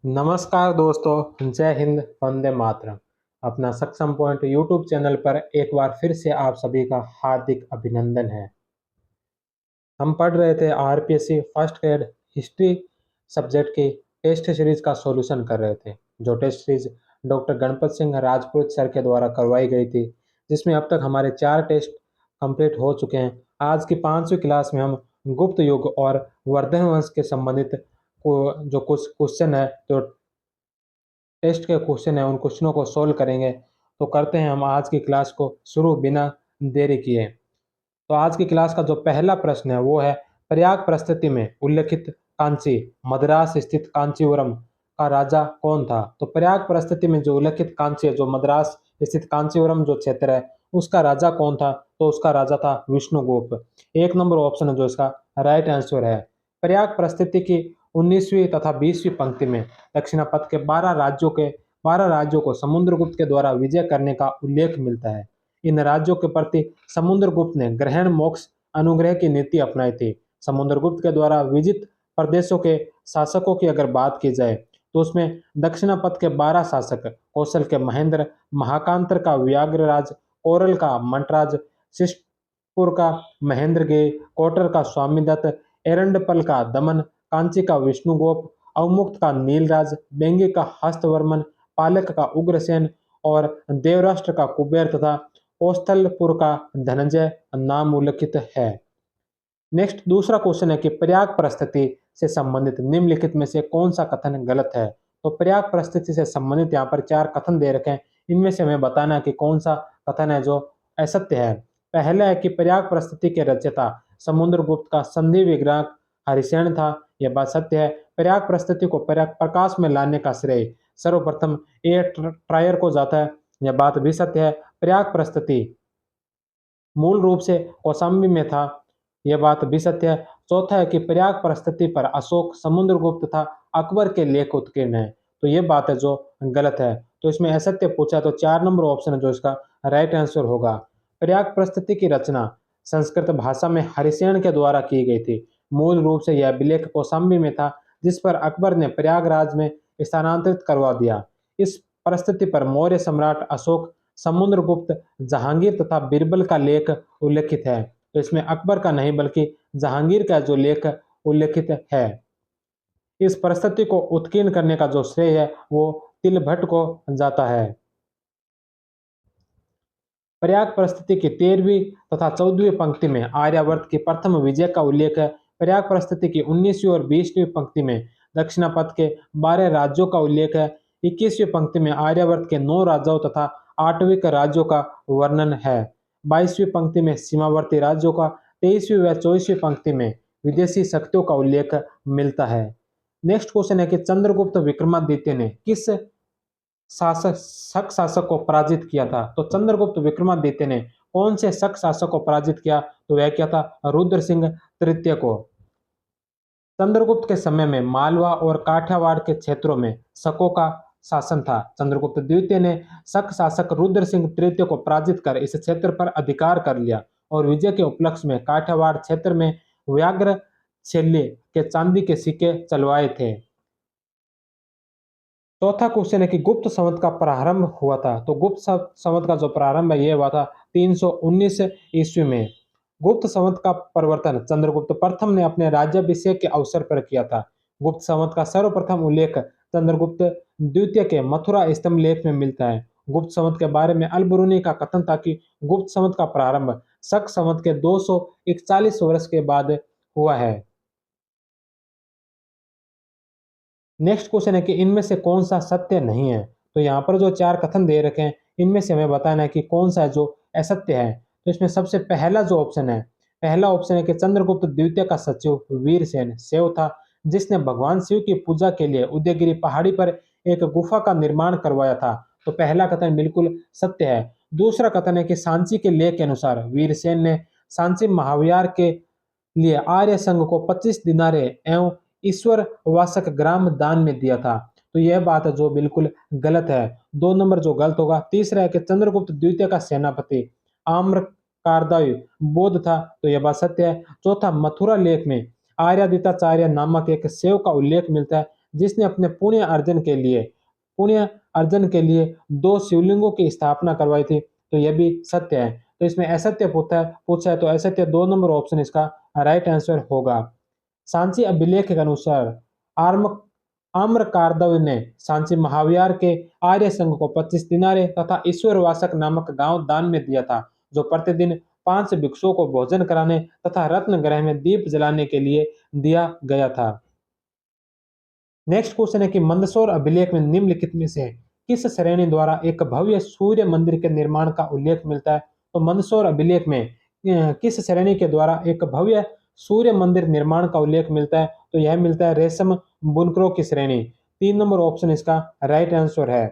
नमस्कार दोस्तों, जय हिंद, वंदे मातरम। अपना सक्षम पॉइंट यूट्यूब चैनल पर एक बार फिर से आप सभी का हार्दिक अभिनंदन है। हम पढ़ रहे थे RPSC first grade history subject की टेस्ट सीरीज का सॉल्यूशन कर रहे थे, जो test series doctor Ganpat Singh Rajput sir के द्वारा करवाई गई थी, जिसमें अब तक हमारे 4 टेस्ट कंप्लीट हो चुके हैं। आज की 5वीं क्लास में हम गुप्त युग और वर्धन वंश के संबंधित जो कुछ क्वेश्चन है, जो टेस्ट के क्वेश्चन है, उन क्वेश्चनों को सोल्व करेंगे। तो करते हैं हम आज की क्लास को शुरू बिना देरी किए। तो आज की क्लास का जो पहला प्रश्न है वो है, प्रयाग प्रस्तुति में उल्लेखित कांची मद्रास स्थित कांचीवरम का राजा कौन था। तो प्रयाग प्रस्तुति में जो उल्लेखित कांची है, जो मद्रास स्थित कांचीवरम जो क्षेत्र है, उसका राजा कौन था। तो उसका राजा था विष्णुगुप्त। 1 नंबर ऑप्शन है जो इसका राइट आंसर है। प्रयाग प्रस्तुति की 19वीं तथा 20वीं पंक्ति में दक्षिणापथ के 12 राज्यों को समुद्रगुप्त के द्वारा विजय करने का उल्लेख मिलता है। इन राज्यों के प्रति समुद्रगुप्त ने ग्रहण मोक्ष अनुग्रह की नीति अपनाई थी। समुद्रगुप्त के द्वारा विजित प्रदेशों के शासकों की अगर बात की जाए तो उसमें दक्षिणापथ के 12 शासक कौशल के महेंद्र, महाकांतर का व्याघ्रराज, कोरल का मंटराज, शिष्टपुर का महेंद्रगिरी, कोटर का स्वामीदत्त, एरंडपल का दमन, कांची का विष्णुगोप, अवमुक्त का नीलराज, बेंगी का हस्तवर्मन, पालक का उग्रसेन और देवराष्ट्र का कुबेर तथा कौस्थलपुर का धनंजय नाम उल्लिखित है। नेक्स्ट दूसरा क्वेश्चन है कि प्रयाग प्रस्तुति से संबंधित निम्नलिखित में से कौन सा कथन गलत है। तो प्रयाग प्रस्तुति से संबंधित यहाँ पर 4 कथन दे रखे हैं, इनमें से हमें बताना है कि कौन सा कथन है जो असत्य है। पहला है कि प्रयाग प्रस्तुति के रचयिता समुद्रगुप्त का संधि विग्रह हरिसेन था, यह बात सत्य है। प्रयाग प्रस्तुति को प्रकाश में लाने का श्रेय सर्वप्रथम ए ट्रायर को जाता है, यह बात भी सत्य है। प्रयाग प्रस्तुति मूल रूप से कौशाम्बी में था, यह बात भी सत्य है। चौथा है कि प्रयाग प्रस्तुति पर अशोक, समुद्रगुप्त तथा अकबर के लेख उत्कीर्ण है, तो यह बात है जो गलत है। तो इसमें असत्य पूछा तो 4 नंबर ऑप्शन है जो इसका राइट आंसर होगा। प्रयाग प्रस्तुति की रचना संस्कृत भाषा में हरिसेन के द्वारा की गई थी। मूल रूप से यह अभिलेख कौशाम्बी में था, जिस पर अकबर ने प्रयागराज में स्थानांतरित करवा दिया। इस प्रस्तुति पर मौर्य सम्राट अशोक, समुद्रगुप्त, जहांगीर तथा बीरबल का लेख उल्लेखित है। तो इसमें अकबर का नहीं बल्कि जहांगीर का जो लेख उल्लेखित है। इस परिस्थिति को उत्कीर्ण करने का जो श्रेय है वो तिलभट्ट को जाता है। प्रयाग परिस्थिति की 13वीं तथा 14वीं पंक्ति में आर्यावर्त की प्रथम विजय का उल्लेख है। प्रयाग परिस्थिति की 19वीं और 20वीं पंक्ति में दक्षिणापथ के 12 राज्यों का उल्लेख है। 21वीं पंक्ति में आर्यावर्त के 9 राजाओं तथा 8वीं राज्यों का वर्णन है। 22वीं पंक्ति में सीमावर्ती राज्यों का, 23वीं व 24वीं पंक्ति में विदेशी शक्तियों का उल्लेख मिलता है। नेक्स्ट क्वेश्चन है कि चंद्रगुप्त विक्रमादित्य ने किस शक शासक को पराजित किया था। तो चंद्रगुप्त विक्रमादित्य ने कौन से शक शासक को पराजित किया। तो वह क्या था, रुद्र सिंह तृतीय को। चंद्रगुप्त के समय में मालवा और काठियावाड़ के क्षेत्रों में शकों का शासन था। चंद्रगुप्त द्वितीय ने शक शासक रुद्र सिंह तृतीय को पराजित कर इस क्षेत्र पर अधिकार कर लिया और विजय के उपलक्ष्य में काठियावाड़ क्षेत्र में व्याघ्र शैली के चांदी के सिक्के चलवाए थे। चौथा क्वेश्चन है कि गुप्त संवत का प्रारंभ हुआ था। तो गुप्त संवत का जो प्रारंभ है यह हुआ था 319 ईस्वी में। गुप्त संवत का प्रवर्तन चंद्रगुप्त प्रथम ने अपने राज्याभिषेक के अवसर पर किया था। गुप्त संवत का सर्वप्रथम उल्लेख चंद्रगुप्त द्वितीय के मथुरा स्तंभ लेख में मिलता है। गुप्त संवत के बारे में अल बरूनी का कथन था कि गुप्त संवत का प्रारंभ शक संवत के 241 वर्ष के बाद हुआ है। नेक्स्ट क्वेश्चन है कि इनमें से कौन सा सत्य नहीं है। तो यहाँ पर जो 4 कथन दे रखे हैं, इनमें से हमें बताना है कि कौन सा है जो असत्य है। तो इसमें सबसे पहला जो ऑप्शन है, पहला ऑप्शन है कि चंद्रगुप्त द्वितीय का सचिव वीरसेन सेव था, जिसने भगवान शिव की पूजा के लिए उदयगिरी पहाड़ी पर एक गुफा का निर्माण करवाया था। तो पहला कथन बिल्कुल सत्य है। दूसरा कथन है कि सांची के लेख के अनुसार वीरसेन ने सांची महाविहार के लिए आर्य संघ को 25 दिनारे एवं ईश्वर वासक ग्राम दान में दिया था। तो यह बात है जो बिल्कुल गलत है। 2 नंबर जो गलत होगा। तीसरा है कि चंद्रगुप्त द्वितीय का सेनापति आम्र कारदायु बौद्ध था, तो यह बात सत्य है। चौथा, मथुरा लेख में आर्यादिताचार्य नामक एक सेव का उल्लेख मिलता है, जिसने अपने पुण्य अर्जन के लिए 2 शिवलिंगों की स्थापना करवाई थी, तो यह भी सत्य है। तो इसमें असत्य पूछा है तो असत्य 2 नंबर ऑप्शन इसका राइट आंसर होगा। सांची अभिलेख के अनुसार आर्म आम्रकारदव ने सांची महाविहार के आर्य संघ को 25 दिनारे तथा ईश्वरवासक नामक गांव दान में दिया था, जो प्रतिदिन 5 भिक्षुओं को भोजन कराने तथा रत्न ग्रह में दीप जलाने के लिए दिया गया था। नेक्स्ट क्वेश्चन है कि मंदसौर अभिलेख में निम्नलिखित में से किस श्रेणी द्वारा एक भव्य सूर्य मंदिर के निर्माण का उल्लेख मिलता है? तो मंदसौर अभिलेख में किस श्रेणी के द्वारा एक भव्य सूर्य मंदिर निर्माण का उल्लेख मिलता है? तो यह मिलता है रेशम बुनकरों की श्रेणी। 3 नंबर ऑप्शन इसका राइट आंसर है।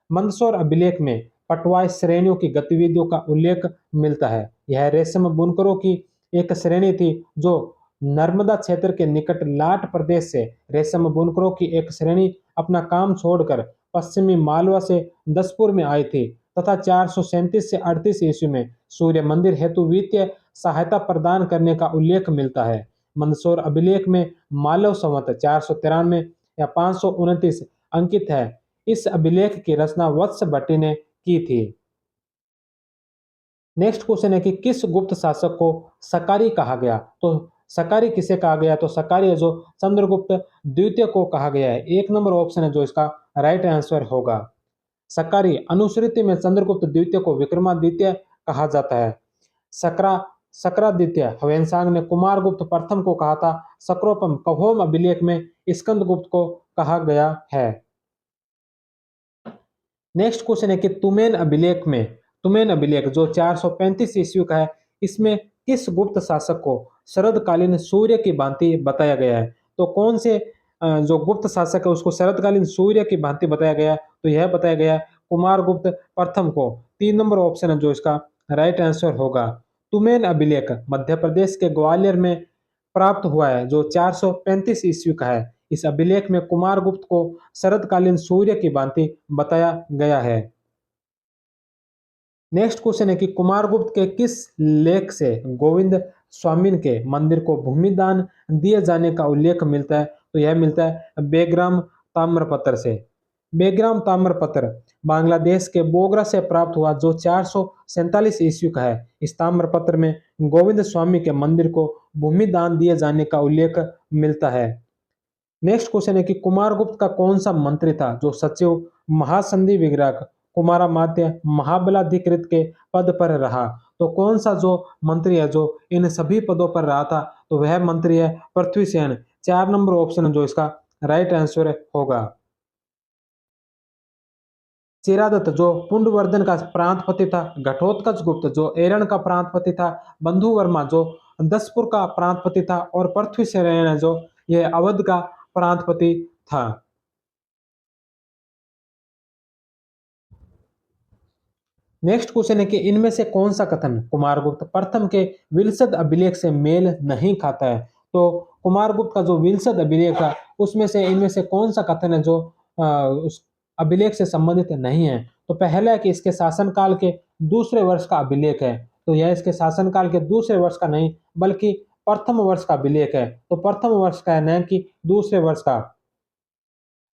मंदसौर अभिलेख में पटवाई श्रेणियों की गतिविधियों का उल्लेख मिलता है। यह रेशम बुनकरों की एक श्रेणी थी जो नर्मदा क्षेत्र के निकट लाट प्रदेश से रेशम बुनकरों की एक श्रेणी अपना काम छोड़कर पश्चिमी मालवा से दसपुर में आई थी तथा 437 से 38 ईस्वी में सूर्य मंदिर हेतु वित्तीय सहायता प्रदान करने का उल्लेख मिलता है। मंदसौर अभिलेख में मालव संवत 493 या 529 अंकित है। इस अभिलेख की रचना वत्स भट्टी ने की थी। नेक्स्ट क्वेश्चन है कि किस गुप्त शासक को सकारी कहा गया? तो सकारी किसे कहा गया? तो सकारी है जो चंद्रगुप्त द्वितीय को कहा गया है। 1 नंबर ऑप्शन है जो इसका राइट आंसर होगा। सकारी अनुश्रुति में चंद्रगुप्त द्वितीय को विक्रमादित्य कहा जाता है। सकरा सक्रादित्य ह्वेनसांग ने कुमारगुप्त प्रथम को कहा था। सक्रोपम कहोम अभिलेख में स्कंदगुप्त को कहा गया है। नेक्स्ट क्वेश्चन है कि तुमेन अभिलेख जो 435 ईस्वी का है, इसमें किस गुप्त शासक को शरदकालीन सूर्य की भांति बताया गया है? तो कौन से जो गुप्त शासक है उसको शरदकालीन सूर्य की भांति बताया गया है? तो यह बताया गया है कुमारगुप्त प्रथम को। 3 नंबर ऑप्शन है जो इसका राइट आंसर होगा। तुमेन अभिलेख मध्य प्रदेश के ग्वालियर में प्राप्त हुआ है जो 435 ईस्वी का है। इस अभिलेख में कुमारगुप्त को शरदकालीन सूर्य की भांति बताया गया है। नेक्स्ट क्वेश्चन है कि कुमारगुप्त के किस लेख से गोविंद स्वामिन के मंदिर को भूमि दान दिए जाने का उल्लेख मिलता है? तो यह मिलता है बेग्राम ताम्रपत्र से। बेग्राम ताम्रपत्र बांग्लादेश के बोगरा से प्राप्त हुआ जो 447 ईस्वी का है। इस ताम्रपत्र में गोविंद स्वामी के मंदिर को भूमि दान दिए जाने का उल्लेख मिलता है। नेक्स्ट क्वेश्चन है कि कुमारगुप्त का कौन सा मंत्री था जो सचिव महासंधि विग्रह कुमारामात्य महाबलाधिकृत के पद पर रहा? तो कौन सा जो मंत्री है जो इन सभी पदों पर रहा था? तो वह मंत्री है पृथ्वीसेन। 4 नंबर ऑप्शन जो इसका राइट आंसर होगा। चिरादत्त जो पुंडवर्धन का प्रांतपति था, घटोत्कच गुप्त जो एरण का प्रांतपति था, बंधु वर्मा जो दसपुर का प्रांतपति था और पृथ्वीसेन जो ये अवध का प्रांतपति था। नेक्स्ट क्वेश्चन है कि इनमें से कौन सा कथन कुमारगुप्त प्रथम के विलसद अभिलेख से मेल नहीं खाता है? तो कुमारगुप्त का जो विलसद अभिलेख था उसमें से इनमें से कौन सा कथन है जो उस अभिलेख से संबंधित नहीं है? तो पहला है कि इसके शासनकाल के दूसरे वर्ष का अभिलेख है। तो यह इसके शासनकाल के दूसरे वर्ष का नहीं बल्कि प्रथम वर्ष का अभिलेख है। तो प्रथम वर्ष का है न कि दूसरे वर्ष का।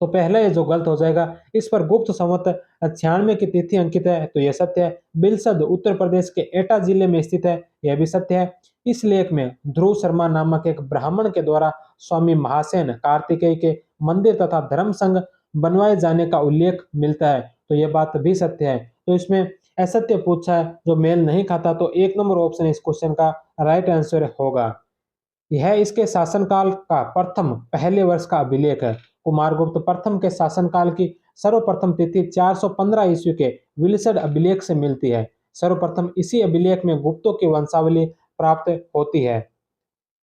तो पहला ये जो गलत हो जाएगा। इस पर गुप्त संवत 96 की तिथि अंकित है तो यह सत्य है। बिलसद उत्तर प्रदेश के एटा जिले में स्थित है, यह भी सत्य है। इस लेख में ध्रुव शर्मा नामक एक ब्राह्मण के द्वारा स्वामी महासेन कार्तिकेय के मंदिर तथा धर्म संघ बनवाए जाने का उल्लेख मिलता है, तो यह बात भी सत्य है। तो इसमें असत्य पूछा है जो मेल नहीं खाता, तो 1 नंबर ऑप्शन इस क्वेश्चन का राइट आंसर होगा। यह इसके शासनकाल का प्रथम पहले वर्ष का अभिलेख है। कुमारगुप्त प्रथम के शासनकाल की सर्वप्रथम तिथि 415 ईस्वी के विलसड अभिलेख से मिलती है। सर्वप्रथम इसी अभिलेख में गुप्तों की वंशावली प्राप्त होती है।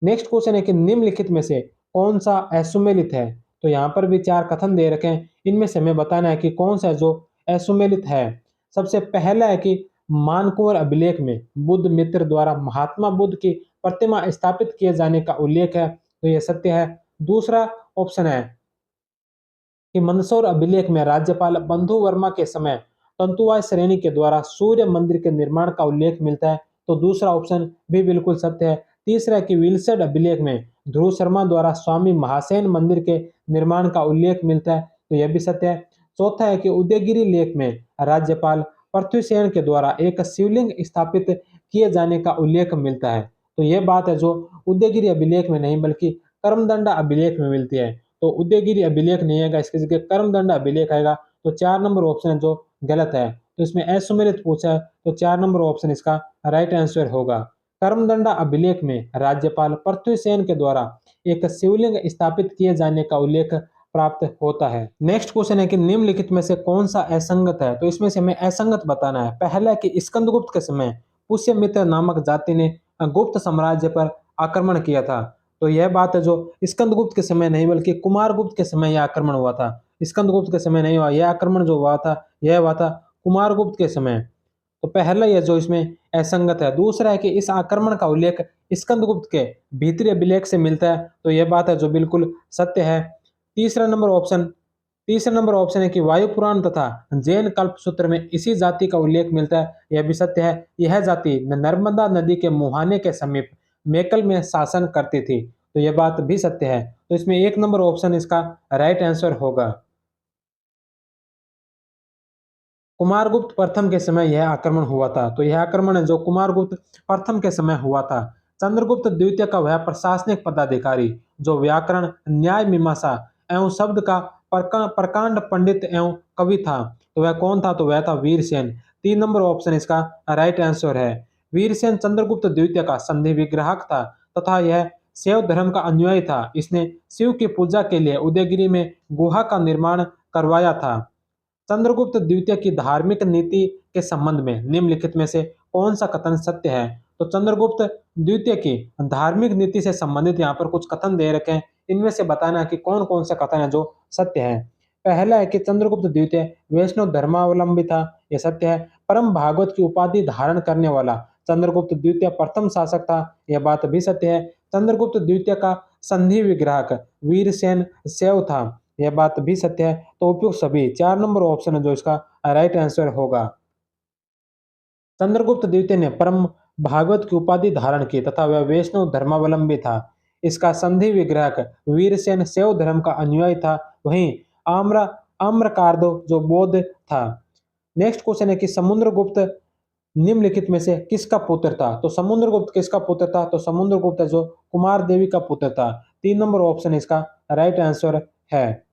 नेक्स्ट क्वेश्चन है कि निम्नलिखित में से कौन सा असुमेलित है? तो यहाँ पर भी 4 कथन दे रखे हैं, इनमें से हमें बताना है कि कौन सा जो असुमेलित है। सबसे पहला है कि मानकुंवर अभिलेख में बुद्ध मित्र द्वारा महात्मा बुद्ध की प्रतिमा स्थापित किए जाने का उल्लेख है, तो यह सत्य है। दूसरा ऑप्शन है कि मंदसौर अभिलेख में राज्यपाल बंधु वर्मा के समय तंतुवाय श्रेणी के द्वारा सूर्य मंदिर के निर्माण का उल्लेख मिलता है, तो दूसरा ऑप्शन भी बिल्कुल सत्य है। तीसरा है कि विलसड अभिलेख में ध्रुव शर्मा द्वारा स्वामी महासेन मंदिर के निर्माण का उल्लेख मिलता है, तो यह भी सत्य है। चौथा है कि उदयगिरी लेख में राज्यपाल पृथ्वीसेन के द्वारा एक शिवलिंग स्थापित किए जाने का उल्लेख मिलता है, तो यह बात है जो उदयगिरी अभिलेख में नहीं बल्कि कर्मदंड अभिलेख में मिलती है। तो उदयगिरी अभिलेख नहीं आएगा, इसकी जगह कर्मदंड अभिलेख आएगा। तो 4 नंबर ऑप्शन है जो गलत है। तो इसमें असुमेलित पूछा है, तो 4 नंबर ऑप्शन इसका राइट आंसर होगा। कर्मदंड अभिलेख में राज्यपाल पृथ्वीसेन के द्वारा एक शिवलिंग स्थापित किए जाने का उल्लेख प्राप्त होता है। नेक्स्ट क्वेश्चन है कि निम्नलिखित में से कौन सा असंगत है, तो इसमें से हमें असंगत बताना है। पहला है कि स्कंदगुप्त के समय पुष्यमित्र नामक जाति ने गुप्त साम्राज्य पर आक्रमण किया था, तो यह बात है जो स्कंदगुप्त के समय नहीं बल्कि कुमारगुप्त के समय यह आक्रमण हुआ था। स्कंदगुप्त के समय नहीं हुआ, यह आक्रमण जो हुआ था यह हुआ था कुमारगुप्त के समय। तो पहला यह जो इसमें असंगत है। दूसरा है कि इस आक्रमण का उल्लेख स्कंदगुप्त के भीतरी अभिलेख से मिलता है, तो यह बात है जो बिल्कुल सत्य है। तीसरा नंबर ऑप्शन है कि वायु पुराण तथा जैन कल्पसूत्र में इसी जाति का उल्लेख मिलता है, यह भी सत्य है। यह जाति नर्मदा नदी के मुहाने के समीप मेकल में शासन करती थी, तो यह बात भी सत्य है। तो इसमें 1 नंबर ऑप्शन इसका राइट आंसर होगा। कुमारगुप्त प्रथम के समय यह आक्रमण हुआ था, तो यह आक्रमण है जो कुमारगुप्त प्रथम के समय हुआ था। चंद्रगुप्त द्वितीय का वह प्रशासनिक पदाधिकारी जो व्याकरण, न्याय, मीमांसा एवं शब्द का प्रकांड पंडित एवं कवि था, तो वह कौन था, तो वह था वीरसेन। 3 नंबर ऑप्शन इसका राइट आंसर है। वीरसेन चंद्रगुप्त द्वितीय का संधि विग्राहक था तथा यह शैव धर्म का अनुयायी था। इसने शिव की पूजा के लिए उदयगिरी में गुहा का निर्माण करवाया था। चंद्रगुप्त द्वितीय की धार्मिक नीति के संबंध में निम्नलिखित में से कौन सा कथन सत्य है, तो चंद्रगुप्त द्वितीय की धार्मिक नीति से संबंधित यहाँ पर कुछ कथन दे रखे हैं, इनमें से बताना है कि कौन कौन सा कथन है जो सत्य है। पहला है कि चंद्रगुप्त द्वितीय वैष्णव धर्मावलंबी था, यह सत्य है। परम भागवत की उपाधि धारण करने वाला चंद्रगुप्त द्वितीय प्रथम शासक था, यह बात भी सत्य है। चंद्रगुप्त द्वितीय का संधि विग्राहक वीरसेन शैव था, यह बात भी सत्य है। तो उपयुक्त सभी 4 नंबर ऑप्शन है जो इसका राइट आंसर होगा। चंद्रगुप्त द्वितीय ने परम भागवत की उपाधि धारण की तथा वह वैष्णव धर्मावलंबी था। इसका संधि विग्राहक वीरसेन शैव धर्म का अनुयायी था। वहीं आम्र आम्रकार्दो जो बौद्ध था। नेक्स्ट क्वेश्चन है कि समुद्रगुप्त निम्नलिखित में से किसका पुत्र था, तो समुद्रगुप्त किसका पुत्र था, तो समुद्रगुप्त जो कुमार देवी का पुत्र था। 3 नंबर ऑप्शन इसका राइट आंसर है।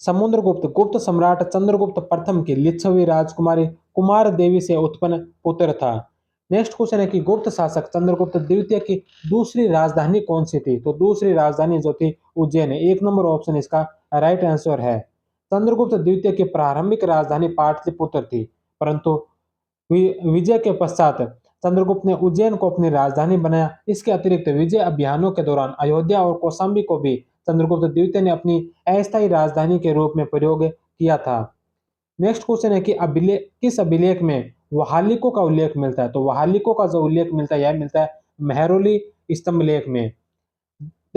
समुद्रगुप्त गुप्त सम्राट चंद्रगुप्त प्रथम की लिच्छवी राजकुमारी कुमार देवी से उत्पन्न पुत्र था। नेक्स्ट क्वेश्चन है कि गुप्त शासक चंद्रगुप्त द्वितीय की दूसरी राजधानी कौन सी थी, तो दूसरी राजधानी जो थी उज्जैन है। 1 नंबर ऑप्शन इसका राइट आंसर है। चंद्रगुप्त द्वितीय की प्रारंभिक राजधानी पाटलिपुत्र थी, परंतु विजय के पश्चात चंद्रगुप्त ने उज्जैन को अपनी राजधानी बनाया। इसके अतिरिक्त विजय अभियानों के दौरान अयोध्या और कौशाम्बी को भी चंद्रगुप्त द्वितीय ने अपनी अस्थायी राजधानी के रूप में प्रयोग किया था। नेक्स्ट क्वेश्चन है कि किस अभिलेख में वहालिकों का उल्लेख मिलता है, तो वहालिकों का जो उल्लेख मिलता है यह मिलता है मेहरौली स्तंभलेख में।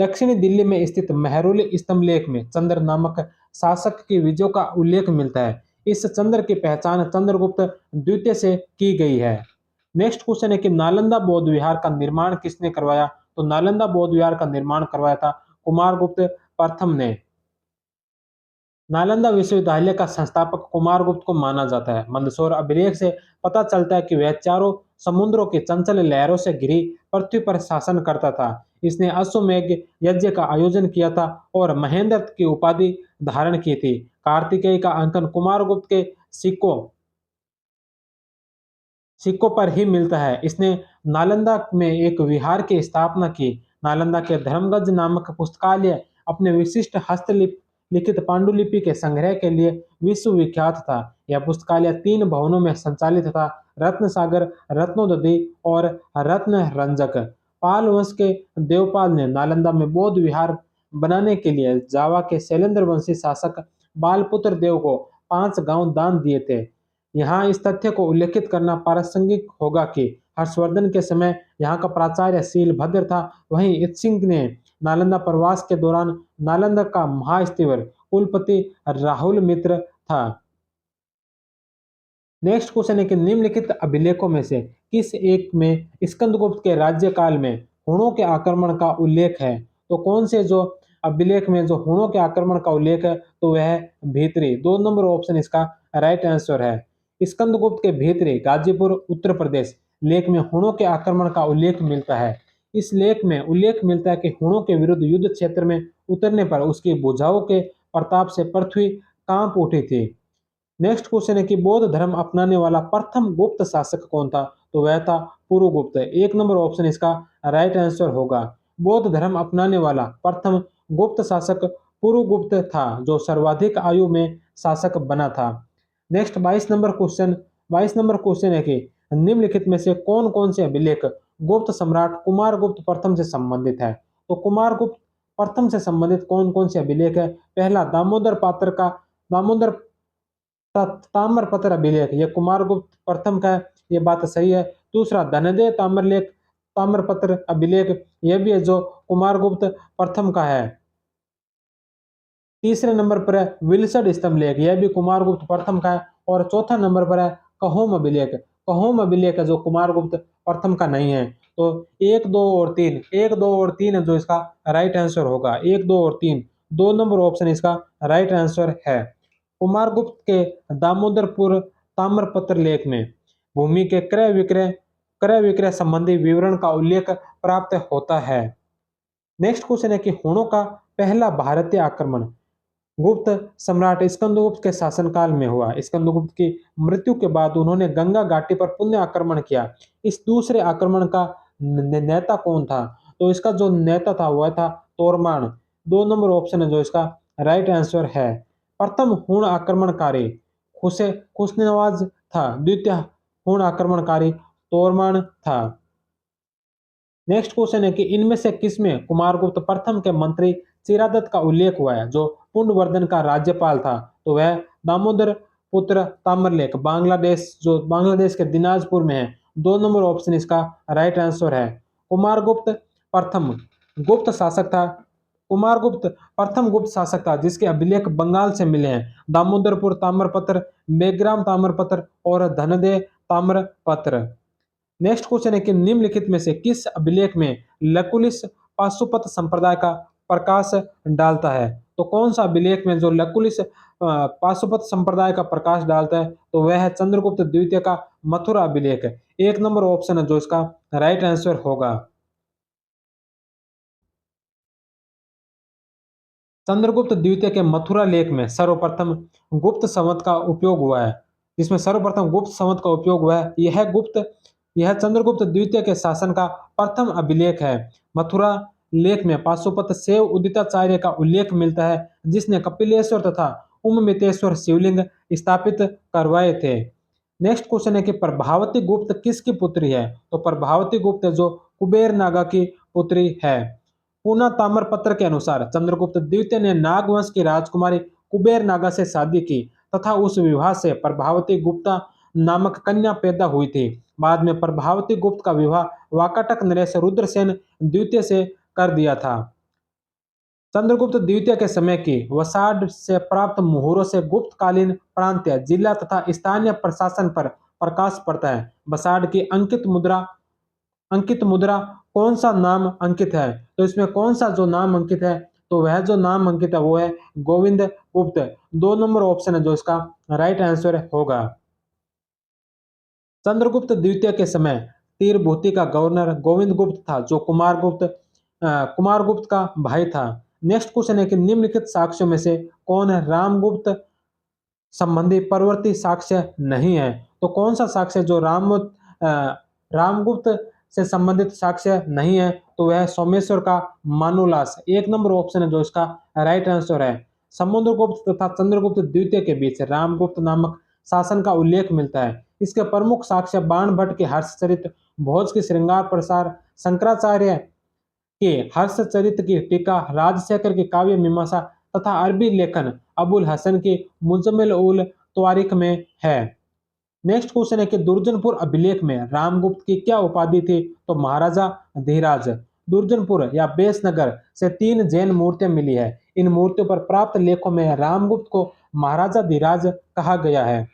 दक्षिणी दिल्ली में स्थित मेहरौली स्तंभलेख में चंद्र नामक शासक की विजयों का उल्लेख मिलता है। इस चंद्र की पहचान चंद्रगुप्त द्वितीय से की गई है। नेक्स्ट क्वेश्चन है कि नालंदा बौद्ध विहार का निर्माण किसने करवाया, तो नालंदा बौद्ध विहार का निर्माण करवाया था कुमारगुप्त प्रथम ने। नालंदा विश्वविद्यालय का संस्थापक कुमारगुप्त को माना जाता है। मंदसौर अभिलेख से पता चलता है कि वह चारों समुद्रों की चंचल लहरों से घिरी पृथ्वी पर शासन करता था। इसने अश्वमेध यज्ञ का आयोजन किया था और महेंद्र की उपाधि धारण की थी। कार्तिकेय का अंकन कुमारगुप्त के सिक्कों पर ही मिलता है। इसने नालंदा में एक विहार की स्थापना की। नालंदा के धर्मगंज नामक पुस्तकालय अपने विशिष्ट हस्तलिपि लिखित पांडुलिपि के संग्रह के लिए विश्व विख्यात था। यह पुस्तकालय 3 भवनों में संचालित था, रत्न सागर, रत्नोदधि और रत्न रंजक। पाल वंश के देवपाल ने नालंदा में बौद्ध विहार बनाने के लिए जावा के शैलेंद्र वंशी शासक बालपुत्र देव को 5 गांव दान दिए थे। यहाँ इस तथ्य को उल्लेखित करना प्रासंगिक होगा कि हर्षवर्धन के समय यहाँ का प्राचार्य शीलभद्र था। वहीं इत्सिंग ने नालंदा प्रवास के दौरान नालंदा का महास्तिवर कुलपति राहुल मित्र था। नेक्स्ट क्वेश्चन है कि निम्नलिखित अभिलेखों में से किस एक में स्कंदगुप्त के राज्यकाल में हुणों के आक्रमण का उल्लेख है? तो कौन से जो अभिलेख में जो हुणों के आक्रमण का उल्लेख है तो वह है भीतरी। 2 नंबर ऑप्शन इसका राइट आंसर है। स्कंदगुप्त के भीतरी गाजीपुर उत्तर प्रदेश लेख में हुणों के आक्रमण का उल्लेख मिलता है। इस लेख में उल्लेख मिलता है कि हुणों के विरुद्ध युद्ध क्षेत्र में उतरने पर उसकी भुजाओं के प्रताप से पृथ्वी कांप उठी थी। नेक्स्ट क्वेश्चन है कि बौद्ध धर्म अपनाने वाला प्रथम गुप्त शासक कौन था? तो वह था पुरुगुप्त। 1 नंबर ऑप्शन इसका राइट आंसर होगा। बौद्ध धर्म अपनाने वाला प्रथम गुप्त शासक पुरुगुप्त था, जो सर्वाधिक आयु में शासक बना था। नेक्स्ट 22 नंबर क्वेश्चन है कि निम्नलिखित में से कौन कौन से अभिलेख गुप्त सम्राट कुमारगुप्त प्रथम से संबंधित है? तो कुमारगुप्त प्रथम से संबंधित कौन कौन से अभिलेख है? पहला दामोदर ताम्रपत्र अभिलेख, यह कुमारगुप्त प्रथम का है, ये बात सही है। दूसरा धनदेव ताम्रपत्र अभिलेख, यह भी है जो कुमारगुप्त प्रथम का है। तीसरे नंबर पर है विलसड स्तंभ लेख, यह भी कुमारगुप्त प्रथम का है। और चौथा नंबर पर है कहोम अभिलेख। कहोम अभिलेख है जो कुमारगुप्त प्रथम का नहीं है। तो 1, 2 और 3, 1, 2 और 3 है जो इसका राइट आंसर होगा। 1, 2 और 3, 2 नंबर ऑप्शन इसका राइट आंसर है। कुमारगुप्त के दामोदरपुर ताम्रपत्र लेख में भूमि के क्रय विक्रय संबंधी विवरण का उल्लेख प्राप्त होता है। नेक्स्ट क्वेश्चन है कि हुणों का पहला भारतीय आक्रमण गुप्त सम्राट स्कंदगुप्त के शासनकाल में हुआ। स्कंदगुप्त की मृत्यु के बाद उन्होंने गंगा घाटी पर पुण्य आक्रमण किया। इस दूसरे आक्रमण का नेता कौन था? तो इसका जो नेता था वह था तोरमान। 2 नंबर ऑप्शन है जो इसका राइट आंसर है। प्रथम हुण आक्रमणकारी खुशनवाज था, द्वितीय हुण आक्रमणकारी तोरमान था। नेक्स्ट क्वेश्चन है कि इनमें से किसमें कुमारगुप्त प्रथम के मंत्री चिरादत्त का उल्लेख हुआ है, जो पुंडवर्धन का राज्यपाल था? तो वह दामोदर पुत्र ताम्रलेख, बांग्लादेश के दिनाजपुर में है। 2 नंबर ऑप्शन इसका राइट आंसर है। कुमारगुप्त प्रथम गुप्त शासक था कुमारगुप्त प्रथम गुप्त शासक था जिसके अभिलेख बंगाल से मिले हैं। दामोदरपुर ताम्रपत्र, बेग्राम ताम्रपत्र और धनदेव ताम्रपत्र। नेक्स्ट क्वेश्चन है कि निम्नलिखित में से किस अभिलेख में लकुलिश पाशुपत संप्रदाय का प्रकाश डालता है? तो कौन सा अभिलेख में जो लकुलिश पाशुपत संप्रदाय का प्रकाश डालता है? तो वह है चंद्रगुप्त द्वितीय का मथुरा अभिलेख। 1 नंबर ऑप्शन है जो इसका राइट आंसर होगा। चंद्रगुप्त द्वितीय के मथुरा लेख में सर्वप्रथम गुप्त संवत का उपयोग हुआ है। जिसमें सर्वप्रथम गुप्त संवत का उपयोग हुआ है यह चंद्रगुप्त द्वितीय के शासन का प्रथम अभिलेख है। मथुरा लेख में पाशुपत सेव उदिताचार्य का उल्लेख मिलता है, जिसने कपिलेश्वर तथा उममितेश्वर शिवलिंग स्थापित करवाए थे। नेक्स्ट क्वेश्चन है कि प्रभावती गुप्त किसकी पुत्री है? तो प्रभावती गुप्त जो कुबेर नागा की पुत्री है। पूना ताम्रपत्र के अनुसार चंद्रगुप्त द्वितीय ने नागवंश की राजकुमारी कुबेर नागा से शादी की तथा उस विवाह से प्रभावती गुप्ता नामक कन्या पैदा हुई थी। बाद में प्रभावती गुप्त का विवाह वाकाटक नरेश रुद्रसेन द्वितीय से कर दिया था। चंद्रगुप्त द्वितीय के समय की वसाड़ से प्राप्त मुहूरों से गुप्त कालीन प्रांतीय, जिला तथा स्थानीय प्रशासन पर प्रकाश पड़ता है। वसाड़ की अंकित मुद्रा कौन सा नाम अंकित है? तो इसमें कौन सा जो नाम अंकित है? तो वह जो नाम अंकित है वो है गोविंद गुप्त। 2 नंबर ऑप्शन है जो इसका राइट आंसर होगा। चंद्रगुप्त द्वितीय के समय तीरभूति का गवर्नर गोविंद गुप्त था, जो कुमारगुप्त का भाई था। नेक्स्ट क्वेश्चन है कि निम्नलिखित साक्ष्यों में से कौन है रामगुप्त संबंधी परवर्ती साक्ष्य नहीं है? तो कौन सा साक्ष्य जो रामगुप्त से संबंधित साक्ष्य नहीं है? तो वह सोमेश्वर का मानुलास। 1 नंबर ऑप्शन है जो इसका राइट आंसर है। समुद्रगुप्त तथा चंद्रगुप्त द्वितीय के बीच रामगुप्त नामक शासन का उल्लेख मिलता है। इसके प्रमुख साक्ष्य बाण भट्ट के हर्षचरित, भोज की श्रृंगार प्रसार, शंकराचार्य के हर्षचरित की टीका, राजशेखर की काव्य मीमांसा तथा अरबी लेखन अबुल हसन की मुजम्मिल उल तवारीख में है। नेक्स्ट क्वेश्चन है कि दुर्जनपुर अभिलेख में रामगुप्त की क्या उपाधि थी? तो महाराजा धीराज। दुर्जनपुर या बेसनगर से 3 जैन मूर्तियां मिली है। इन मूर्तियों पर प्राप्त लेखों में रामगुप्त को महाराजा धीराज कहा गया है।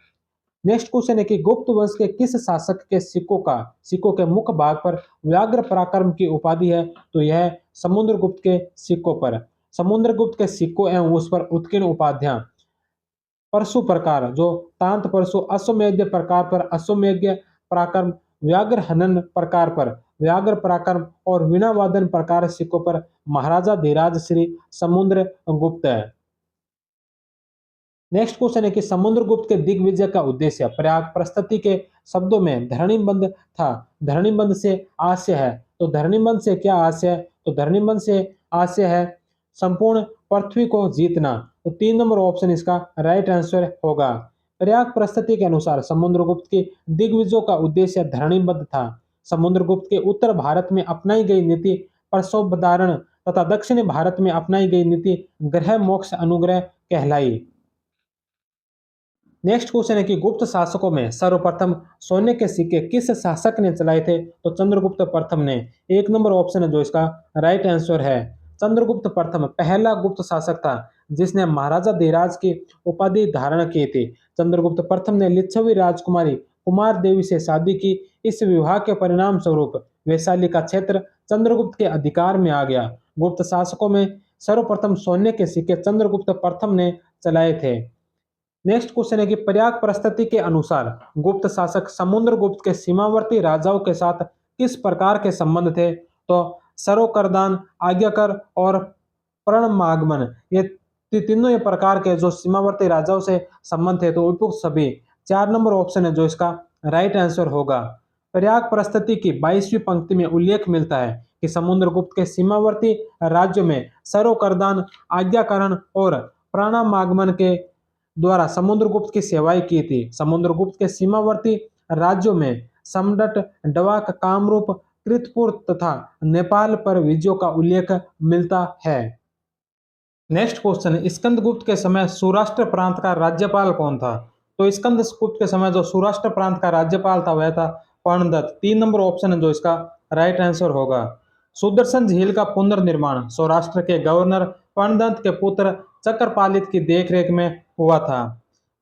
नेक्स्ट क्वेश्चन है कि गुप्त वंश के किस शासक के सिक्कों के मुख्य भाग पर व्याघ्र पराक्रम की उपाधि है? तो यह समुद्रगुप्त के सिक्कों पर। समुद्रगुप्त के सिक्कों एवं उस पर उत्कीर्ण उपाधियां परशु प्रकार जो तांत परशु, अश्वमेध प्रकार पर अश्वमेध पराक्रम, व्याघ्र हनन प्रकार पर व्याघ्र पराक्रम और वीणा वादन प्रकार सिक्कों पर महाराजा धीराज श्री समुद्र गुप्त है। नेक्स्ट क्वेश्चन है कि समुद्रगुप्त के दिग्विजय का उद्देश्य प्रयाग प्रस्तुति के शब्दों में धरणीबंध था। धरणीबंध से आशय है, तो धरणीबंध से क्या आशय है? तो धरणीबंध से आशय है संपूर्ण पृथ्वी को जीतना। तो 3 नंबर ऑप्शन इसका राइट आंसर होगा। प्रयाग प्रस्तुति के अनुसार समुद्रगुप्त के दिग्विजयों का उद्देश्य धरणीबंध था। समुद्रगुप्त के उत्तर भारत में अपनाई गई नीति प्रसवधारण तथा दक्षिणी भारत में अपनाई गई नीति ग्रह मोक्ष अनुग्रह कहलाई। नेक्स्ट क्वेश्चन है कि गुप्त शासकों में सर्वप्रथम सोने के सिक्के किस शासक ने चलाए थे? तो चंद्रगुप्त प्रथम ने। 1 नंबर ऑप्शन है जो इसका राइट आंसर है। चंद्रगुप्त प्रथम पहला गुप्त शासक था जिसने महाराजा धीराज की उपाधि धारण की थी। चंद्रगुप्त प्रथम ने लिच्छवी राजकुमारी कुमार देवी से शादी की। इस विवाह के परिणाम स्वरूप वैशाली का क्षेत्र चंद्रगुप्त के अधिकार में आ गया। गुप्त शासकों में सर्वप्रथम सोने के सिक्के चंद्रगुप्त प्रथम ने चलाए थे। नेक्स्ट क्वेश्चन है कि प्रयाग प्रस्तुति के अनुसार गुप्त शासक समुद्रगुप्त के सीमावर्ती राजाओं के साथ किस प्रकार के संबंध थे? तो सरोकरदान, आज्ञाकर और प्रणमागमन, ये तीनों ये प्रकार के जो सीमावर्ती राजाओं से संबंध थे, तो उपयुक्त सभी। 4 नंबर ऑप्शन है जो इसका राइट आंसर होगा। प्रयाग प्रस्तुति की 22वीं पंक्ति में उल्लेख मिलता है कि समुद्रगुप्त के सीमावर्ती राज्यों में सरोकरदान, आज्ञाकरण और प्राणामागमन के द्वारा समुद्रगुप्त की सेवाएं की थी। समुद्रगुप्त के सीमावर्ती राज्यों में समडट, डवाक, कामरूप, कृतपुर तथा नेपाल पर विजयों का उल्लेख मिलता है। नेक्स्ट क्वेश्चन, स्कंदगुप्त के समय सौराष्ट्र प्रांत का राज्यपाल कौन था? तो स्कंदगुप्त के समय जो सौराष्ट्र प्रांत का राज्यपाल था वह था पर्णदत्त। 3 नंबर ऑप्शन है जो इसका राइट आंसर होगा। सुदर्शन झील का पुनर्निर्माण सौराष्ट्र के गवर्नर पर्णदत्त के पुत्र चक्रपालित की देखरेख में हुआ था।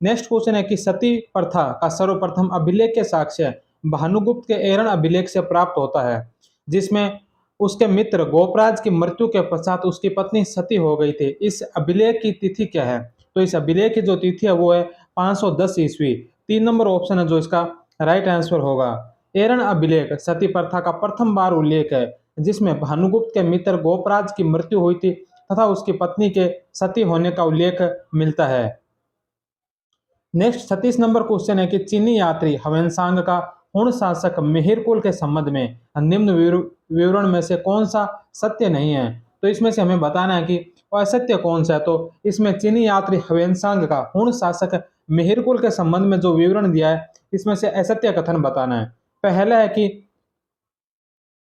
नेक्स्ट क्वेश्चन है कि सती प्रथा का सर्वप्रथम अभिलेख के साक्ष्य भानुगुप्त के एरन अभिलेख से प्राप्त होता है, जिसमें उसके मित्र गोपराज की मृत्यु के पश्चात उसकी पत्नी सती हो गई थी। इस अभिलेख की तिथि क्या है? तो इस अभिलेख की जो तिथि है वो है 510 ईस्वी। 3 नंबर ऑप्शन है जो इसका राइट आंसर होगा। एरन अभिलेख सती प्रथा का प्रथम बार उल्लेख है जिसमें भानुगुप्त के मित्र गोपराज की मृत्यु हुई थी तथा उसकी पत्नी के सती होने का उल्लेख मिलता है। नेक्स्ट 36 नंबर क्वेश्चन है कि चीनी यात्री ह्वेनसांग का हुण शासक मिहिरकुल के संबंध में निम्न विवरण में से कौन सा सत्य नहीं है? तो इसमें से हमें बताना है कि असत्य कौन सा है। तो इसमें चीनी यात्री ह्वेनसांग का हुण शासक मिहिरकुल के संबंध में जो विवरण दिया है इसमें से असत्य कथन बताना है। पहला है कि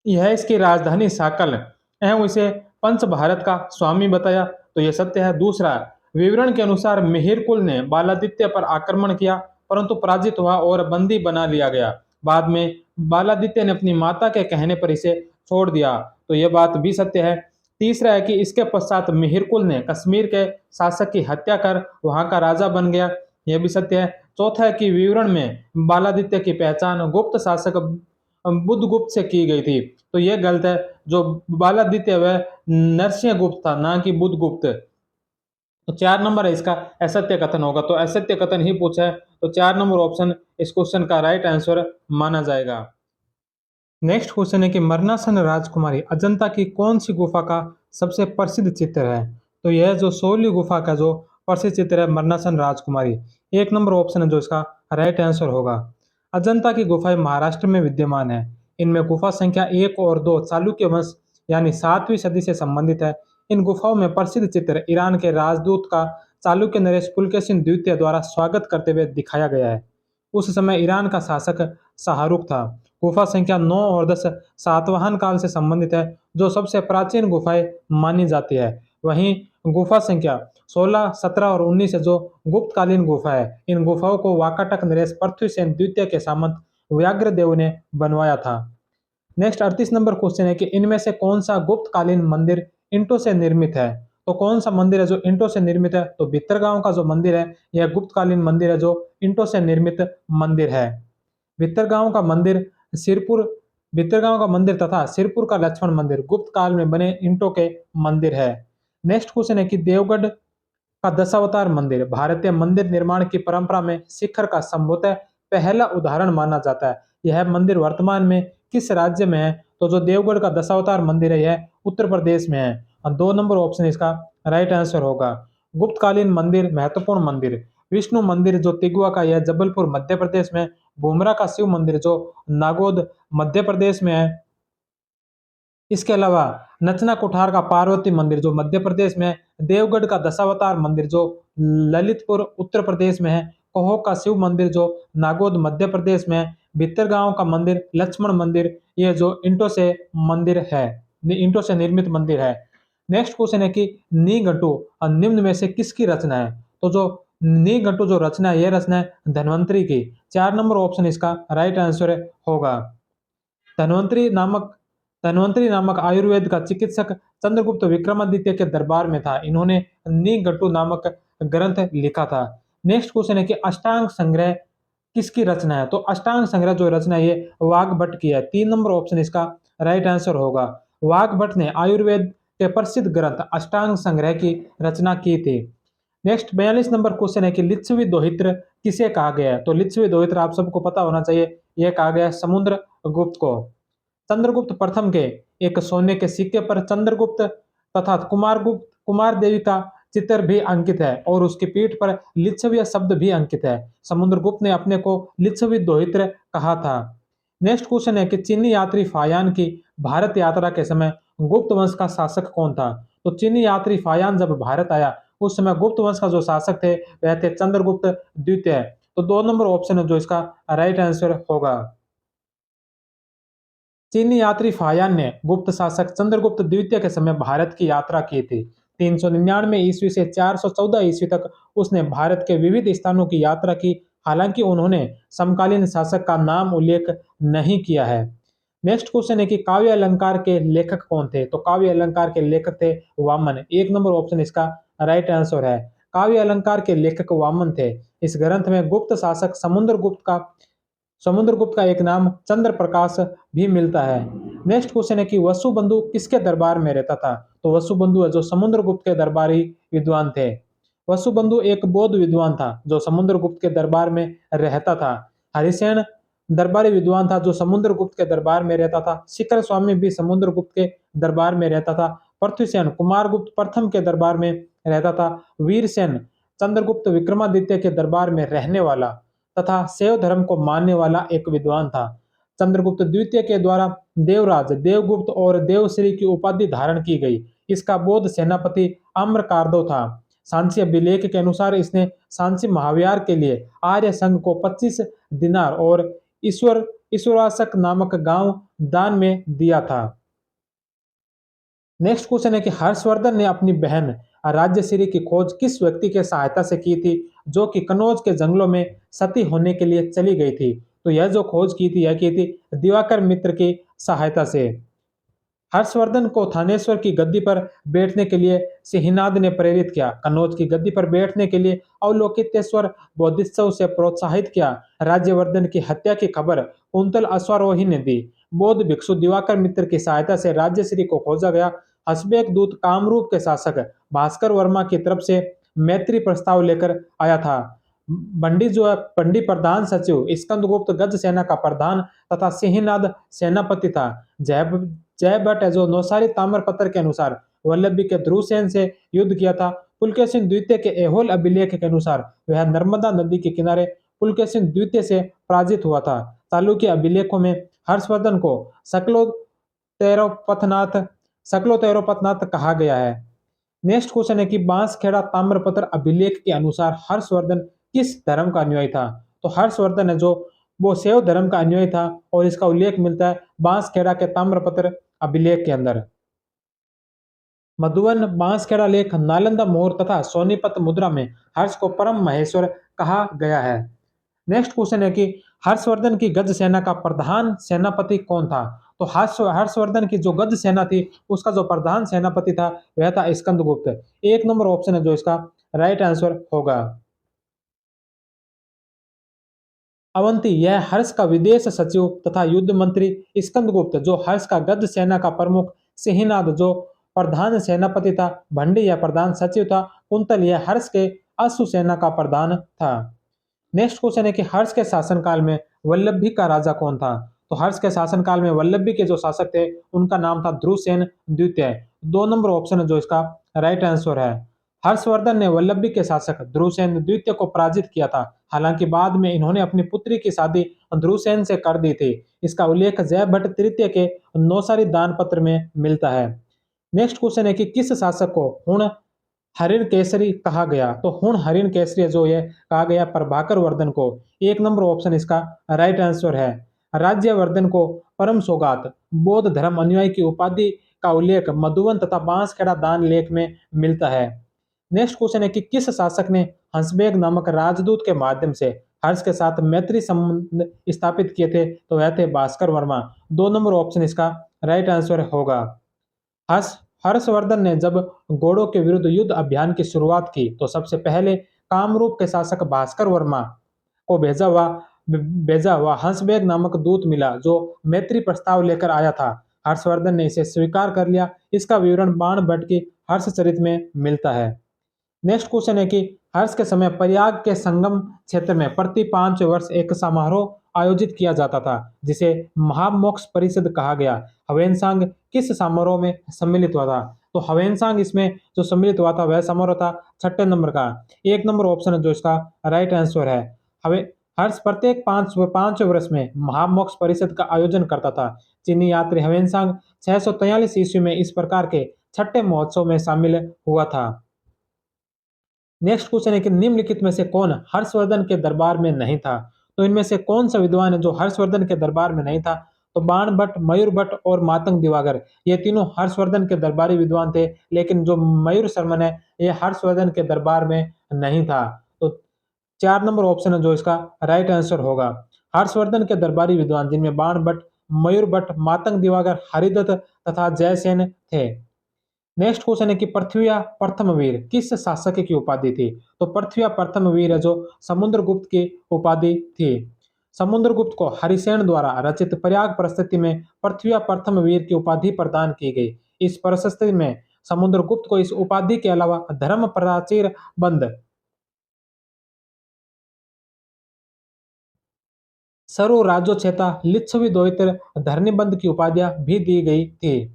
यह इसकी राजधानी साकल एवं इसे पंच भारत का स्वामी बताया, तो यह सत्य है। दूसरा, विवरण के अनुसार मिहिरकुल ने बालादित्य पर आक्रमण किया परंतु पराजित हुआ और बंदी बना लिया गया। बाद में बालादित्य ने अपनी माता के कहने पर इसे छोड़ दिया, तो यह बात भी सत्य है। तीसरा है कि इसके पश्चात मिहिरकुल ने कश्मीर के शासक की हत्या कर वहां का राजा बन गया, यह भी सत्य है। चौथा है कि विवरण में बालादित्य की पहचान गुप्त शासक बुद्धगुप्त से की गई थी, तो यह गलत है। जो बालादित्य वह नरसिंहगुप्त था, ना कि बुद्धगुप्त। तो 4 नंबर है इसका असत्य कथन होगा, तो असत्य कथन ही पूछा है, तो 4 नंबर ऑप्शन इस क्वेश्चन का राइट आंसर माना जाएगा। नेक्स्ट क्वेश्चन है कि मरनासन राजकुमारी अजंता की कौन सी गुफा का सबसे प्रसिद्ध चित्र है? तो यह जो सोली गुफा का जो प्रसिद्ध चित्र है मरनासन राजकुमारी। 1 नंबर ऑप्शन है जो इसका राइट आंसर होगा। अजंता की गुफाएं महाराष्ट्र में विद्यमान है। इनमें गुफा संख्या 1 और 2 चालुक्य वंश यानी 7वीं सदी से संबंधित है। इन गुफाओं में प्रसिद्ध चित्र ईरान के राजदूत का चालुक्य नरेश पुलकेशिन द्वितीय द्वारा स्वागत करते हुए दिखाया गया है। उस समय ईरान का शासक शाहरुख था। गुफा संख्या 9 और 10 सातवाहन काल से संबंधित है, जो सबसे प्राचीन गुफाएं मानी जाती है। वहीं गुफा संख्या 16, 17 और 19 है जो गुप्तकालीन गुफा है। इन गुफाओं को वाकाटक नरेश पृथ्वीसेन द्वितीय के सामंत व्याघ्रदेव ने बनवाया था। नेक्स्ट 38 नंबर क्वेश्चन है कि इनमें से कौन सा गुप्तकालीन मंदिर ईंटों से निर्मित है? तो कौन सा मंदिर है जो ईंटों से निर्मित है? तो भित्तरगांव का जो मंदिर है यह गुप्तकालीन मंदिर है जो ईंटों से निर्मित मंदिर है। भित्तरगांव का मंदिर सिरपुर भित्तरगांव का मंदिर तथा सिरपुर का लक्ष्मण मंदिर गुप्त काल में बने ईंटों के मंदिर है। नेक्स्ट क्वेश्चन है कि देवगढ़ का दशावतार मंदिर भारतीय मंदिर निर्माण की परंपरा में शिखर का संभवतः पहला उदाहरण माना जाता है। यह मंदिर वर्तमान में किस राज्य में है? तो जो देवगढ़ का दशावतार मंदिर है यह उत्तर प्रदेश में है और 2 नंबर ऑप्शन इसका राइट आंसर होगा। गुप्तकालीन मंदिर महत्वपूर्ण मंदिर विष्णु मंदिर जो तिगुआ का यह जबलपुर मध्य प्रदेश में, बुमरा का शिव मंदिर जो नागौद मध्य प्रदेश में है। इसके अलावा नचना कुठार का पार्वती मंदिर जो मध्य प्रदेश में है, देवगढ़ का दशावतार मंदिर जो ललितपुर उत्तर प्रदेश में है, कहो का शिव मंदिर जो नागौद मध्य प्रदेश में है, भित्तरगांव का मंदिर लक्ष्मण मंदिर ये जो ईंटों से मंदिर है, ईंटों से निर्मित मंदिर है। नेक्स्ट क्वेश्चन है कि नीघंटू निम्न में से किसकी रचना है? तो जो नीघंटू जो रचना है यह रचना है धन्वंतरी की। 4 नंबर ऑप्शन इसका राइट आंसर होगा। धन्वंतरी नामक धन्वंतरी नामक आयुर्वेद का चिकित्सक चंद्रगुप्त विक्रमादित्य के दरबार में था। इन्होंने नीघंटू नामक ग्रंथ लिखा था। नेक्स्ट क्वेश्चन है कि अष्टांग संग्रह किसकी रचना है? तो अष्टांग संग्रह जो रचना है ये वाग्भट की है। 3 नंबर ऑप्शन इसका राइट आंसर होगा। वाग्भट ने आयुर्वेद के प्रसिद्ध ग्रंथ अष्टांग संग्रह की रचना की थी। नेक्स्ट 42 नंबर क्वेश्चन है कि लिच्छवी दोहित्र किसे कहा गया है? तो लिच्छवी दोहित्र आप सबको पता होना चाहिए, यह कहा गया है समुद्र गुप्त को। चंद्रगुप्त प्रथम के एक सोने के सिक्के पर चंद्रगुप्त तथा कुमार देवी का चित्र भी अंकित है और उसकी पीठ पर लिच्छवी शब्द भी अंकित है। समुद्रगुप्त ने अपने को लिच्छवी दोहित्र कहा था। नेक्स्ट क्वेश्चन है कि चीनी यात्री फायान की भारत यात्रा के समय गुप्त वंश का शासक कौन था? तो चीनी यात्री फायान जब भारत आया उस समय गुप्त वंश का जो शासक थे वह थे चंद्रगुप्त द्वितीय। तो 2 नंबर ऑप्शन है जो इसका राइट आंसर होगा। चीनी यात्री फायान ने गुप्त शासक चंद्रगुप्त द्वितीय के समय भारत की यात्रा की थी। 399 ईस्वी से 414 ईस्वी तक उसने भारत के विविध स्थानों की यात्रा की। हालांकि उन्होंने समकालीन शासक का नाम उल्लेख नहीं किया है। नेक्स्ट क्वेश्चन है कि काव्य अलंकार के लेखक कौन थे? तो काव्य अलंकार के लेखक थे वामन। 1 नंबर ऑप्शन इसका राइट आंसर है। काव्य अलंकार के लेखक वामन थे। इस ग्रंथ में गुप्त शासक समुद्रगुप्त का एक नाम चंद्र प्रकाश भी मिलता है। नेक्स्ट क्वेश्चन है कि वसुबंधु किसके दरबार में रहता था? तो वसुबंधु है जो समुद्रगुप्त के दरबारी विद्वान थे। वसुबंधु एक बौद्ध विद्वान था जो समुद्रगुप्त के दरबार में रहता था। हरिसेन दरबारी विद्वान था जो समुद्रगुप्त के दरबार में रहता था। शिखर स्वामी भी समुद्रगुप्त के दरबार में रहता था। पृथ्वीसेन कुमारगुप्त प्रथम के दरबार में रहता था। वीरसेन चंद्रगुप्त विक्रमादित्य के दरबार में रहने वाला तथा शैव धर्म को मानने वाला एक विद्वान था। चंद्रगुप्त द्वितीय के द्वारा देवराज, देवगुप्त और देवश्री की उपाधि धारण की गई। इसका बौद्ध सेनापति आम्रकार्दव था। सांची अभिलेख के अनुसार इसने सांची महाविहार के लिए आर्य संघ को 25 दिनार और ईश्वरासक नामक गांव दान में दिया था। नेक्स्ट क्वेश्चन है कि हर्षवर्धन ने अपनी बहन राज्यश्री की खोज किस व्यक्ति के सहायता से की थी जो कि कनौज के जंगलों में सती होने के लिए चली गई थी? तो यह जो खोज की थी यह की थी दिवाकर मित्र की सहायता से। हर्षवर्धन को थानेश्वर की गद्दी पर बैठने के लिए सिंहनाद ने प्रेरित किया। कन्नौज की गद्दी पर बैठने के लिए अवलोकितेश्वर बोधिसत्व से प्रोत्साहित किया। राज्यवर्धन की हत्या की खबर कुंतल अश्वारोही ने दी। बौद्ध भिक्षु दिवाकर मित्र की सहायता से राज्यश्री को खोजा गया। हसबेक दूत कामरूप के शासक भास्कर वर्मा की तरफ से मैत्री प्रस्ताव लेकर आया था। बंडी जो है बंडी प्रधान सचिव स्कंदगुप्त गज सेना का प्रधान तथा सिंहनाद सेनापति था। जय भट्ट जो नौसारी ताम्रपत्र के अनुसार वल्लभी के ध्रुवसेन से युद्ध किया था। पुलकेशिन द्वितीय के ऐहोल अभिलेख के अनुसार वह नर्मदा नदी के किनारे पुलकेशिन द्वितीय से पराजित हुआ था। चालुक्य अभिलेखों में हर्षवर्धन को सकलोतैरोपथनाथ कहा गया है। नेक्स्ट क्वेश्चन है कि बांसखेड़ा ताम्रपत्र अभिलेख के अनुसार हर्षवर्धन किस धर्म का अनुयायी था? तो हर्षवर्धन है जो वो शैव धर्म का अनुयायी था और इसका उल्लेख मिलता है बांसखेड़ा के ताम्रपत्र अभिलेख के अंदर। मधुवन, बांसखेड़ा लेख, नालंदा मोहर तथा सोनीपत मुद्रा में हर्ष को परम महेश्वर कहा गया है। नेक्स्ट क्वेश्चन है कि हर्षवर्धन की गज सेना का प्रधान सेनापति कौन था? तो हर्षवर्धन की जो गद्द सेना थी उसका जो प्रधान सेनापति था वह था स्कंदगुप्त। एक नंबर ऑप्शन है जो इसका राइट आंसर होगा। अवंती, यह हर्ष का विदेश सचिव तथा युद्ध मंत्री स्कंदगुप्त, जो हर्ष का गद्द सेना का प्रमुख, सिंहनाद जो प्रधान सेनापति था, भंडी यह प्रधान सचिव था, कुंतल यह हर्ष के अश्व सेना का प्रधान था। नेक्स्ट क्वेश्चन है कि हर्ष के शासनकाल में वल्लभी का राजा कौन था? तो हर्ष के शासनकाल में वल्लभी के जो शासक थे उनका नाम था ध्रुवसेन द्वितीय। दो नंबर ऑप्शन है जो इसका राइट आंसर है। हर्षवर्धन ने वल्लभी के शासक ध्रुवसेन द्वितीय को पराजित किया था। हालांकि बाद में इन्होंने अपनी पुत्री की शादी ध्रुवसेन से कर दी थी। इसका उल्लेख जयभट्ट तृतीय के नौसारी दान पत्र में मिलता है। नेक्स्ट क्वेश्चन है कि किस शासक को हुण हरिण केसरी कहा गया? तो हुण हरिण केसरी जो ये कहा गया प्रभाकर वर्धन को। एक नंबर ऑप्शन इसका राइट आंसर है। राज्यवर्धन को परम सौगात बौद्ध धर्म अनुयायी की उपाधि का उल्लेख मधुवन तथा बांसखेड़ा दान लेख में मिलता है। नेक्स्ट क्वेश्चन है कि किस शासक ने हंसबेग नामक राजदूत के माध्यम से हर्ष के साथ मैत्री संबंध स्थापित किए थे? तो वह थे भास्कर वर्मा। दो नंबर ऑप्शन इसका राइट आंसर होगा। हर्ष हर्षवर्धन ने जब घोड़ों के विरुद्ध युद्ध अभियान की शुरुआत की तो सबसे पहले कामरूप के शासक भास्कर वर्मा को भेजा हुआ हंसबेग नामक दूत मिला जो मैत्री प्रस्ताव लेकर आया था। हर्षवर्धन ने इसे स्वीकार कर लिया। इसका विवरण बाण भट्ट की हर्षचरित में मिलता है। नेक्स्ट क्वेश्चन है कि हर्ष के समय प्रयाग के संगम क्षेत्र में प्रति 5 वर्ष एक समारोह आयोजित किया जाता था जिसे महामोक्ष परिषद कहा गया। हवेनसांग किस समारोह में सम्मिलित हुआ था? तो हवेनसांग इसमें जो सम्मिलित हुआ था वह समारोह था 6 नंबर का। एक नंबर ऑप्शन है जो इसका राइट आंसर है। हवे हर्ष प्रत्येक 5 वर्ष में महामोक्ष परिषद का आयोजन करता था। चीनी यात्री हवेनसांग 643 ईस्वी में इस प्रकार के छठे महोत्सव में शामिल हुआ था। नेक्स्ट क्वेश्चन है कि निम्नलिखित में से कौन हर्षवर्धन के दरबार में नहीं था? तो इनमें से कौन सा विद्वान है जो हर्षवर्धन के दरबार में नहीं था? तो बाण भट्ट, मयूर भट्ट और मातंग दिवाकर ये तीनों हर्षवर्धन के दरबारी विद्वान थे, लेकिन जो मयूर शर्मन है ये हर्षवर्धन के दरबार में नहीं था। तो 4 नंबर ऑप्शन है जो इसका राइट आंसर होगा। हर्षवर्धन के दरबारी विद्वान जिनमें बाण भट्ट, मयूर भट्ट, मातंग दिवाकर, हरिदत्त तथा जयसेन थे। नेक्स्ट क्वेश्चन है कि पृथ्वी प्रथम वीर किस शासक की उपाधि थी? तो पृथ्वी प्रथम वीर है जो समुद्रगुप्त की उपाधि थी। समुद्रगुप्त को हरिसेन द्वारा रचित प्रयाग प्रस्तुति में पृथ्वी प्रथम वीर की उपाधि प्रदान की गई। इस प्रशस्ति में समुद्रगुप्त को इस उपाधि के अलावा धर्म प्राचीर बंद सर्व राज्योच्छेता लिच्छवी द्वैतर धरणीबंध की उपाधियां भी दी गई थी।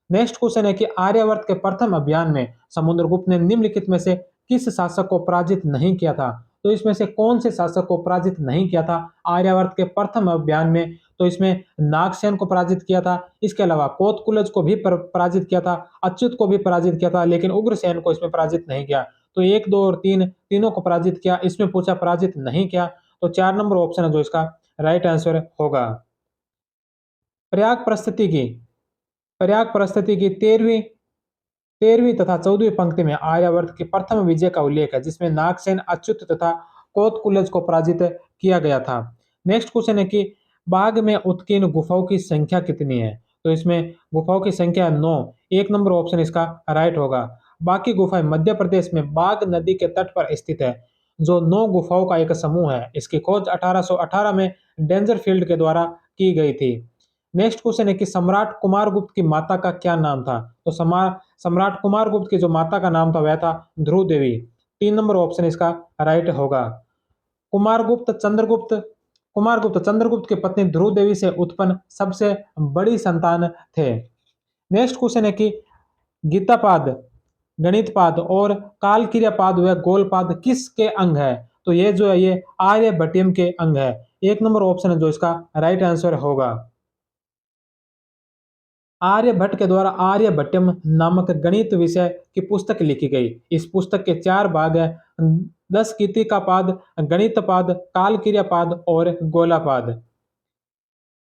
नेक्स्ट क्वेश्चन है कि आर्यावर्त के प्रथम अभियान में समुद्रगुप्त ने निम्नलिखित में से किस शासक को पराजित नहीं किया था? तो इसमें से कौन से शासक को पराजित नहीं किया था आर्यावर्त के प्रथम अभियान में? तो इसमें नागसेन को पराजित किया था। इसके अलावा कोतकुलज को भी पराजित किया था, अच्युत को भी पराजित किया था, लेकिन उग्रसेन को इसमें पराजित नहीं किया। तो 1, 2 और 3 तीनों को पराजित किया। इसमें पूछा पराजित नहीं किया, तो 4 नंबर ऑप्शन है जो इसका राइट आंसर होगा। प्रयाग प्रस्तुति की प्रयाग प्रस्तुति की 13वीं तथा 14वीं पंक्ति में आर्यावर्त की प्रथम विजय का उल्लेख है जिसमें नागसेन, अच्युत तथा कोतकुलज को पराजित किया गया था। नेक्स्ट क्वेश्चन है कि बाघ में उत्कीर्ण गुफाओं की संख्या कितनी है? तो इसमें गुफाओं की संख्या 9। 1 नंबर ऑप्शन इसका राइट होगा। बाकी गुफाएं मध्य प्रदेश में बाघ नदी के तट पर स्थित है जो 9 गुफाओं का एक समूह है। इसकी खोज 1818 में डेंजरफील्ड के द्वारा की गई थी। नेक्स्ट क्वेश्चन है कि सम्राट कुमारगुप्त की माता का क्या नाम था? तो सम्राट कुमारगुप्त की जो माता का नाम था वह था ध्रुव देवी। 3 नंबर ऑप्शन इसका राइट होगा। कुमारगुप्त चंद्रगुप्त कुमारगुप्त चंद्रगुप्त की पत्नी ध्रुव देवी से उत्पन्न सबसे बड़ी संतान थे। नेक्स्ट क्वेश्चन है कि गीतापाद, गणितपाद और कालक्रियापाद व गोलपाद किसके अंग है? तो ये जो है ये आर्यभट्टियम के अंग है। 1 नंबर ऑप्शन है जो इसका राइट आंसर होगा। आर्यभट्ट के द्वारा आर्यभट्टम नामक गणित विषय की पुस्तक लिखी गई। इस पुस्तक के 4 भाग हैं: 10 गीतिकापाद, गणितपाद, कालक्रियापाद और गोलापाद।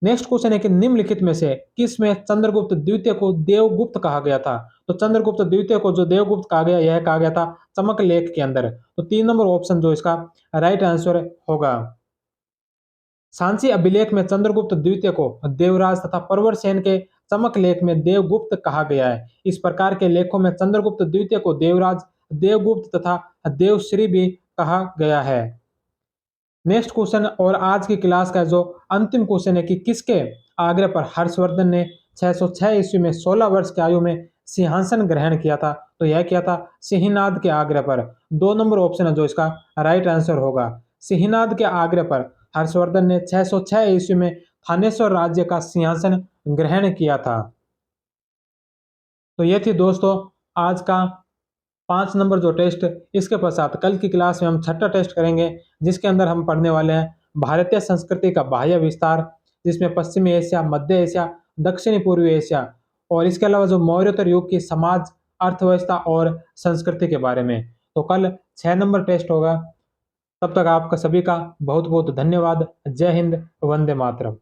नेक्स्ट क्वेश्चन है कि निम्नलिखित में से किस में चंद्रगुप्त द्वितीय को देवगुप्त कहा गया था? तो चंद्रगुप्त द्वितीय को जो देवगुप्त कहा गया यह कहा गया था चमक लेख के अंदर। तो 3 नंबर ऑप्शन जो इसका राइट आंसर होगा। सांची अभिलेख में चंद्रगुप्त द्वितीय को देवराज तथा प्रवरसेन के चमक लेख में देवगुप्त कहा गया है। इस प्रकार के लेखों में चंद्रगुप्त द्वितीय को देवराज, देवगुप्त तथा देवश्री भी कहा गया है। नेक्स्ट क्वेश्चन और आज की क्लास का जो अंतिम क्वेश्चन है कि किसके आग्रह पर हर्षवर्धन ने 606 ईस्वी में 16 वर्ष की आयु में सिंहासन ग्रहण किया था? तो यह किया था सिंहनाद के आग्रह पर। 2 नंबर ऑप्शन है जो इसका राइट आंसर होगा। सिंहनाद के आग्रह पर हर्षवर्धन ने 606 ईस्वी में थानेश्वर राज्य का सिंहासन ग्रहण किया था। तो ये थी दोस्तों आज का 5 नंबर जो टेस्ट। इसके पश्चात कल की क्लास में हम छठा टेस्ट करेंगे, जिसके अंदर हम पढ़ने वाले हैं भारतीय संस्कृति का बाह्य विस्तार, जिसमें पश्चिमी एशिया, मध्य एशिया, दक्षिणी पूर्वी एशिया और इसके अलावा जो मौर्योत्तर युग की समाज, अर्थव्यवस्था और संस्कृति के बारे में। तो कल 6 नंबर टेस्ट होगा। तब तक आपका सभी का बहुत बहुत धन्यवाद। जय हिंद, वंदे मातरम।